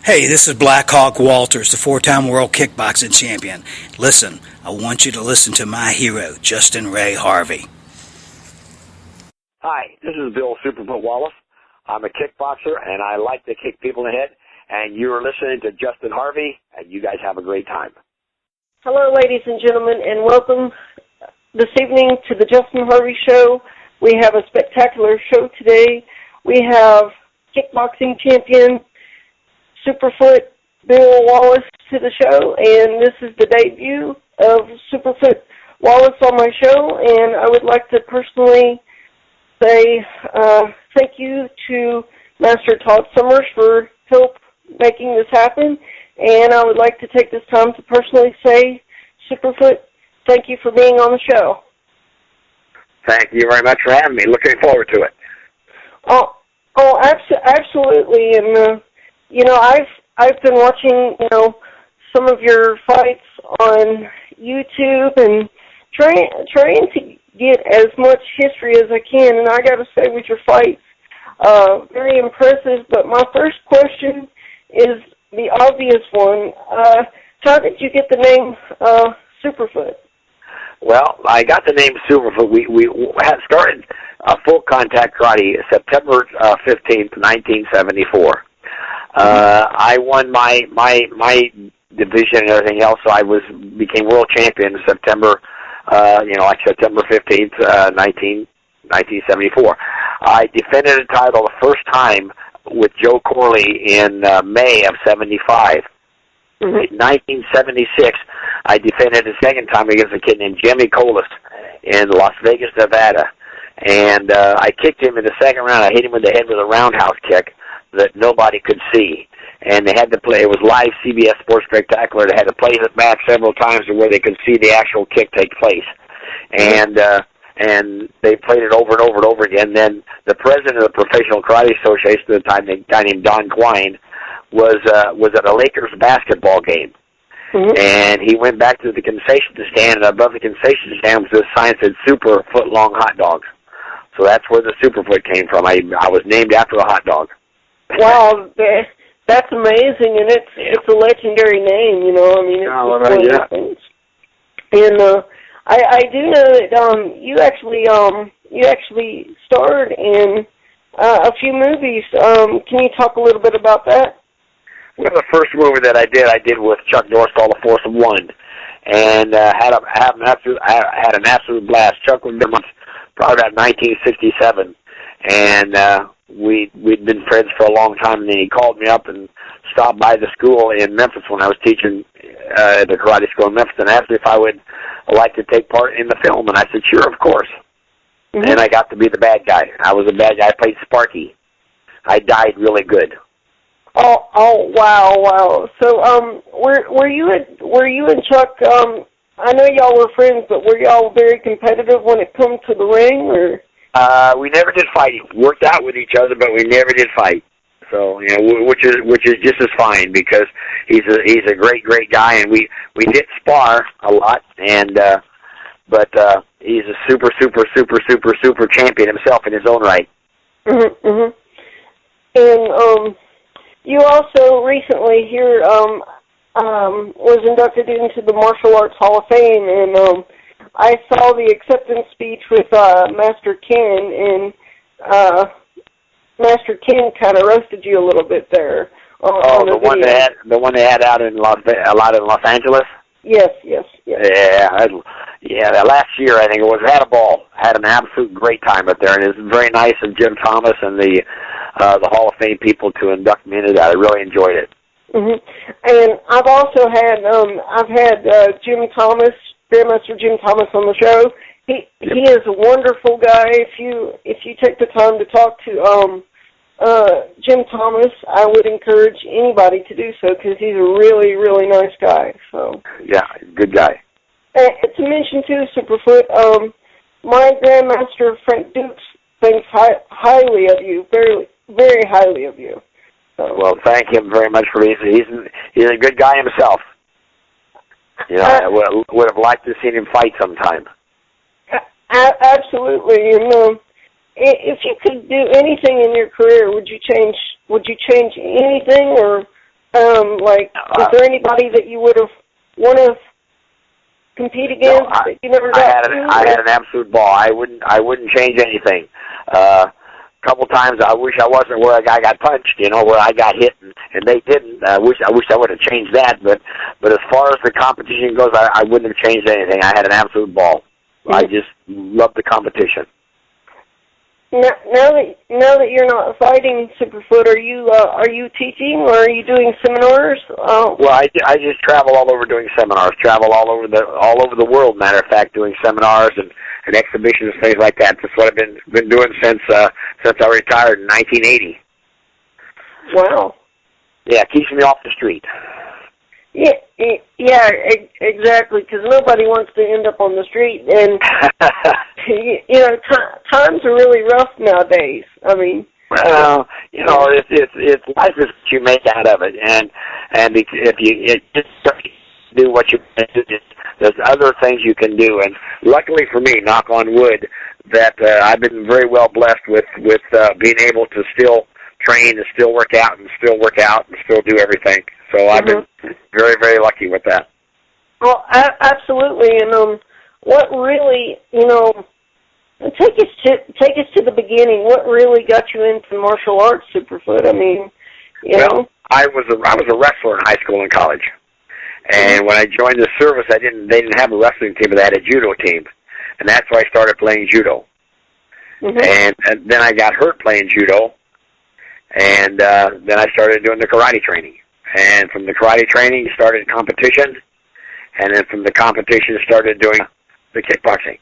Hey, this is Black Hawk Walters, the four-time world kickboxing champion. Listen, I want you to listen to my hero, Justin Ray Harvey. Hi, this is Bill Superfoot Wallace. I'm a kickboxer, and I like to kick people in the head. And you're listening to Justin Harvey, and you guys have a great time. Hello, ladies and gentlemen, and welcome this evening to the Justin Harvey Show. We have a spectacular show today. We have kickboxing champion Superfoot Bill Wallace to the show, and this is the debut of Superfoot Wallace on my show, and I would like to personally say thank you to Master Todd Summers for help making this happen, and I would like to take this time to personally say, Superfoot, thank you for being on the show. Thank you very much for having me. Looking forward to it. Absolutely, and I've been watching, some of your fights on YouTube and trying to get as much history as I can. And I got to say, with your fights, very impressive. But my first question is the obvious one. How did you get the name Superfoot? Well, I got the name Superfoot. We had started full contact karate September 15th, 1974. I won my division and everything else, so I became world champion in September, September 15th, 1974. I defended the title the first time with Joe Corley in May of 75. Mm-hmm. In 1976, I defended the second time against a kid named Jimmy Colas in Las Vegas, Nevada. And I kicked him in the second round. I hit him in the head with a roundhouse kick that nobody could see. And they had to play, it was live CBS Sports Spectacular. They had to play it back several times to where they could see the actual kick take place. And they played it over and over and over again. Then the president of the Professional Karate Association at the time, a guy named Don Quine, was at a Lakers basketball game. Mm-hmm. And he went back to the concession stand, and above the concession stand was this sign that said Super Foot Long Hot Dogs. So that's where the Superfoot came from. I was named after a hot dog. Wow, that's amazing, and it's a legendary name. It's one of those things. And I do know that you actually starred in a few movies. Can you talk a little bit about that? Well, the first movie that I did with Chuck Norris called The Force of One, and had an absolute blast. Chuck was probably about 1967, and we'd been friends for a long time. And then he called me up and stopped by the school in Memphis when I was teaching at the karate school in Memphis, and asked me if I would like to take part in the film. And I said, sure, of course. Mm-hmm. And I got to be the bad guy. I was the bad guy. I played Sparky. I died really good. Oh, wow. So, were you and Chuck? I know y'all were friends, but were y'all very competitive when it come to the ring, or? We never did fight. We worked out with each other, but we never did fight. So, which is just as fine, because he's a great guy, and we did spar a lot, and but he's a super champion himself in his own right. Mhm. And you also recently here was inducted into the Martial Arts Hall of Fame, and I saw the acceptance speech with Master Ken, and Master Ken kind of roasted you a little bit there. The one they had out in Los Angeles. Yes. Yeah. Last year I think it was. Had a ball. Had an absolute great time up there, and it was very nice of Jim Thomas and the Hall of Fame people to induct me into that. I really enjoyed it. Mm-hmm. And I've also had Jim Thomas, Grandmaster Jim Thomas, on the show. He is a wonderful guy. If you take the time to talk to Jim Thomas, I would encourage anybody to do so, because he's a really, really nice guy. So yeah, good guy. To mention too, Superfoot, my Grandmaster Frank Dukes thinks highly of you, very, very highly of you. So, well, thank him very much for he's a good guy himself. I would have liked to have seen him fight sometime. Absolutely, and if you could do anything in your career, would you change anything, or Is there anybody that you would have want to compete against that you never got to? I had an absolute ball. I wouldn't change anything. Couple times I wish I wasn't where a guy got punched, where I got hit and they didn't. I wish I would have changed that, but as far as the competition goes, I wouldn't have changed anything. I had an absolute ball. I just love the competition. Now that you're not fighting Superfoot, are you teaching or are you doing seminars? Well, I just travel all over doing seminars. Travel all over the world. Matter of fact, doing seminars and exhibitions, things like that. That's what I've been doing since I retired in 1980. Wow. Yeah, it keeps me off the street. Yeah, exactly. Because nobody wants to end up on the street, and times are really rough nowadays. I mean, well, it's life is what you make out of it, and if you just do what you do, there's other things you can do. And luckily for me, knock on wood, that I've been very well blessed with being able to still train and still work out and still do everything. So I've been very, very lucky with that. Well, absolutely. And what really, take us to the beginning. What really got you into martial arts, Superfoot? I mean, Well, I was a wrestler in high school and college, and when I joined the service, they didn't have a wrestling team, but they had a judo team, and that's where I started playing judo. And then I got hurt playing judo, and then I started doing the karate training. And from the karate training, started competition, and then from the competition, started doing the kickboxing.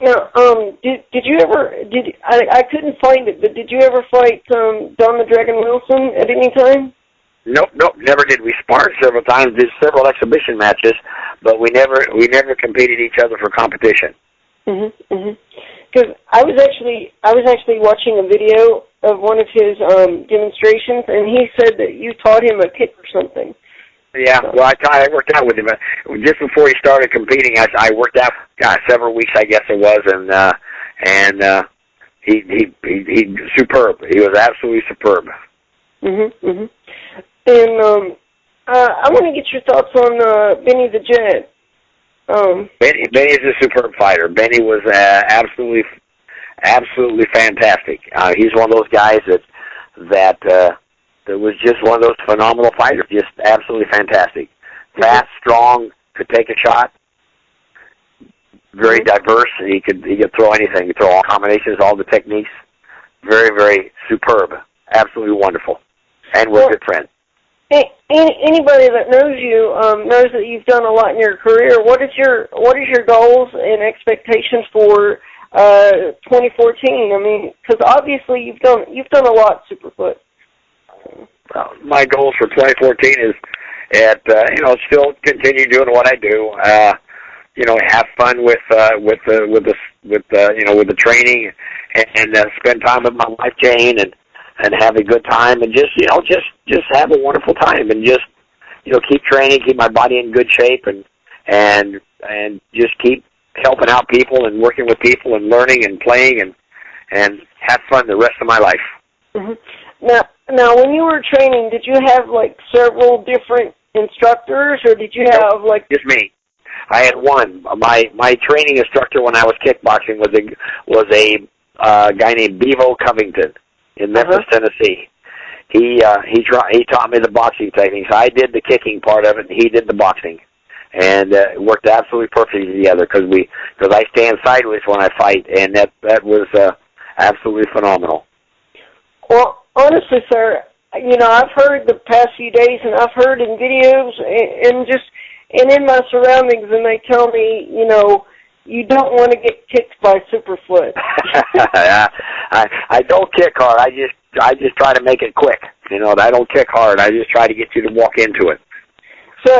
Now, did you ever? I couldn't find it, but did you ever fight Don the Dragon Wilson at any time? Nope, never did. We sparred several times, did several exhibition matches, but we never competed each other for competition. Because I was actually watching a video of one of his demonstrations, and he said that you taught him a kick or something. Yeah, well, I worked out with him. Just before he started competing, I worked out several weeks, I guess it was, and he superb. He was absolutely superb. And I want to get your thoughts on Benny the Jet. Benny is a superb fighter. Benny was absolutely fantastic. He's one of those guys that was just one of those phenomenal fighters. Just absolutely fantastic. Fast, strong, could take a shot. Very diverse. He could throw anything. He could throw all combinations, all the techniques. Very, very superb. Absolutely wonderful. And we're good friends. Anybody that knows you knows that you've done a lot in your career. What is your goals and expectations for 2014? I mean, because obviously you've done a lot, Superfoot. Well, my goals for 2014 is still continue doing what I do. Have fun with the training and spend time with my wife Jane and have a good time and just have a wonderful time and just keep training, keep my body in good shape and just keep helping out people and working with people and learning and playing and have fun the rest of my life. Now, when you were training, did you have several different instructors, or did you have just me? I had one. My training instructor when I was kickboxing was a guy named Bevo Covington in Memphis, Tennessee. He taught me the boxing techniques. I did the kicking part of it, and he did the boxing, and it worked absolutely perfectly together because I stand sideways when I fight, and that was absolutely phenomenal. Well, honestly, sir, I've heard the past few days, and I've heard in videos and in my surroundings, and they tell me, you don't want to get kicked by Superfoot. I don't kick hard. I just try to make it quick. I don't kick hard. I just try to get you to walk into it. So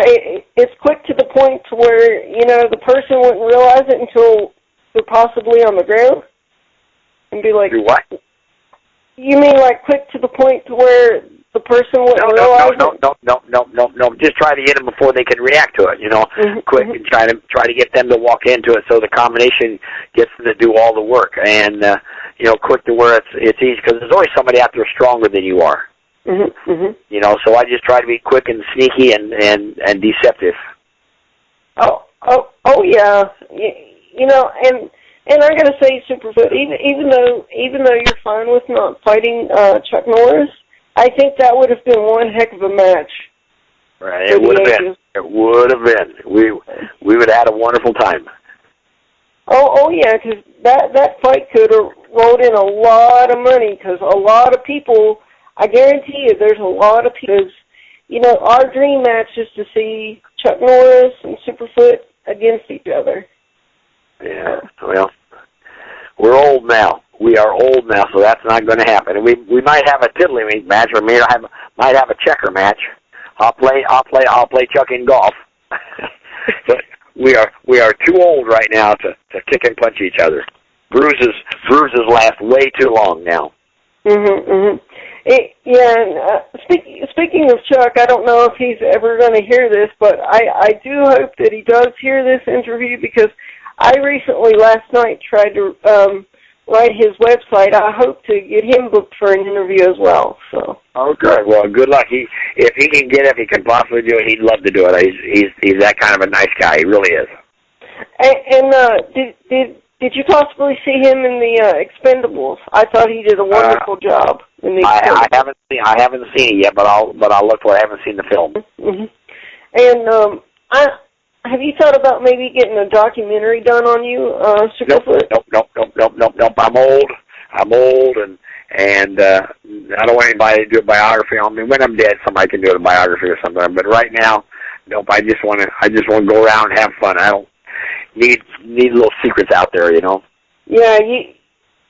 it's quick to the point to where the person wouldn't realize it until they're possibly on the ground, and be like, do what? You mean quick to the point to where the person wouldn't realize it? No. Just try to get them before they can react to it. Quick, and try to get them to walk into it so the combination gets them to do all the work. And quick to where it's easy, because there's always somebody out there stronger than you are. So I just try to be quick and sneaky and deceptive. Oh yeah. And I gotta say, Superfoot, even though you're fine with not fighting Chuck Norris, I think that would have been one heck of a match. Right, it would have been. It would have been. We would have had a wonderful time. Oh yeah, because that fight could have rolled in a lot of money, because a lot of people, I guarantee you, there's a lot of people. Our dream match is to see Chuck Norris and Superfoot against each other. Yeah, well, we're old now. We are old now, so that's not going to happen. And we might have a tiddlywink match, or might have a checker match. I'll play Chuck in golf. But we are too old right now to kick and punch each other. Bruises last way too long now. Speaking of Chuck, I don't know if he's ever going to hear this, but I do hope that he does hear this interview, because I recently, last night, tried to write his website. I hope to get him booked for an interview as well. So. Oh, good. Well, good luck. If he can possibly do it, he'd love to do it. He's that kind of a nice guy. He really is. And did you possibly see him in the Expendables? I thought he did a wonderful job in the Expendables. I haven't seen it yet, but I'll look for it. I haven't seen the film. And have you thought about maybe getting a documentary done on you, Superfoot? Nope. I'm old, and I don't want anybody to do a biography on me. When I'm dead, somebody can do a biography or something. But right now, nope. I just want to go around and have fun. I don't need little secrets out there, Yeah,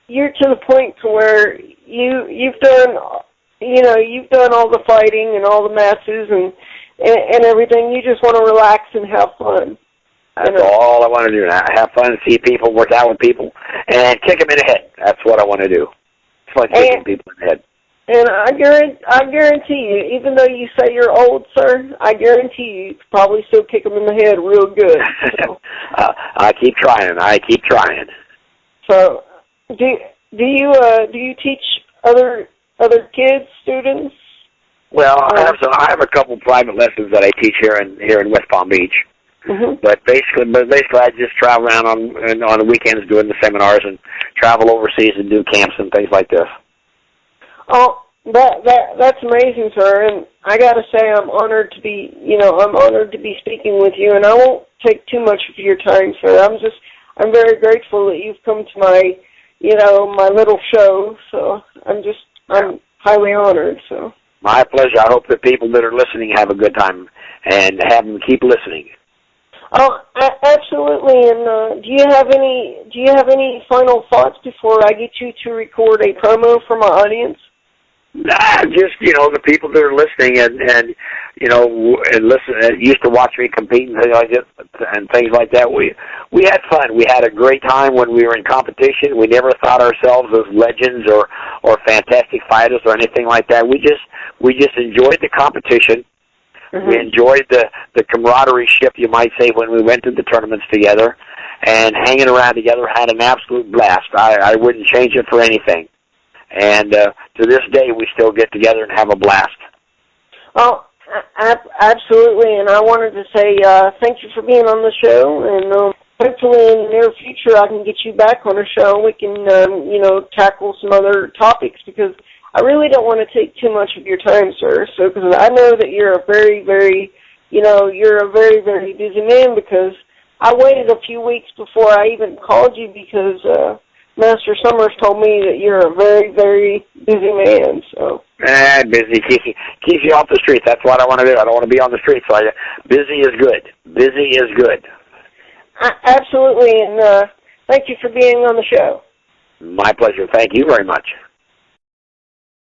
you're to the point to where you've done all the fighting and all the matches and everything. You just want to relax and have fun. That's all I want to do now. Have fun, see people, work out with people, and kick them in the head. That's what I want to do. It's fun kicking people in the head. And I guarantee you, even though you say you're old, sir, I guarantee you could probably still kick them in the head real good. So. I keep trying. So, do you teach other kids, students? Well, I have a couple private lessons that I teach here in West Palm Beach. But basically, I just travel around on the weekends doing the seminars and travel overseas and do camps and things like this. Oh, that's amazing, sir. And I got to say, I'm honored to be speaking with you. And I won't take too much of your time, sir. I'm very grateful that you've come to my little show. So I'm highly honored. So. My pleasure. I hope that people that are listening have a good time and have them keep listening. Oh, absolutely. And do you have any final thoughts before I get you to record a promo for my audience? Nah, just the people that are listening and listen, used to watch me compete and things like that. We had fun. We had a great time when we were in competition. We never thought ourselves as legends or fantastic fighters or anything like that. We just enjoyed the competition. We enjoyed the camaraderie ship, you might say, when we went to the tournaments together, and hanging around together, had an absolute blast. I wouldn't change it for anything. And to this day, we still get together and have a blast. Oh, absolutely. And I wanted to say thank you for being on the show, and hopefully in the near future I can get you back on the show and we can, tackle some other topics, because I really don't want to take too much of your time, sir. So, because I know that you're a very, very, very, very busy man, because I waited a few weeks before I even called you, because Master Summers told me that you're a very, very busy man. So. Busy keeps you off the streets. That's what I want to do. I don't want to be on the streets. So busy is good. Busy is good. Absolutely, and thank you for being on the show. My pleasure. Thank you very much.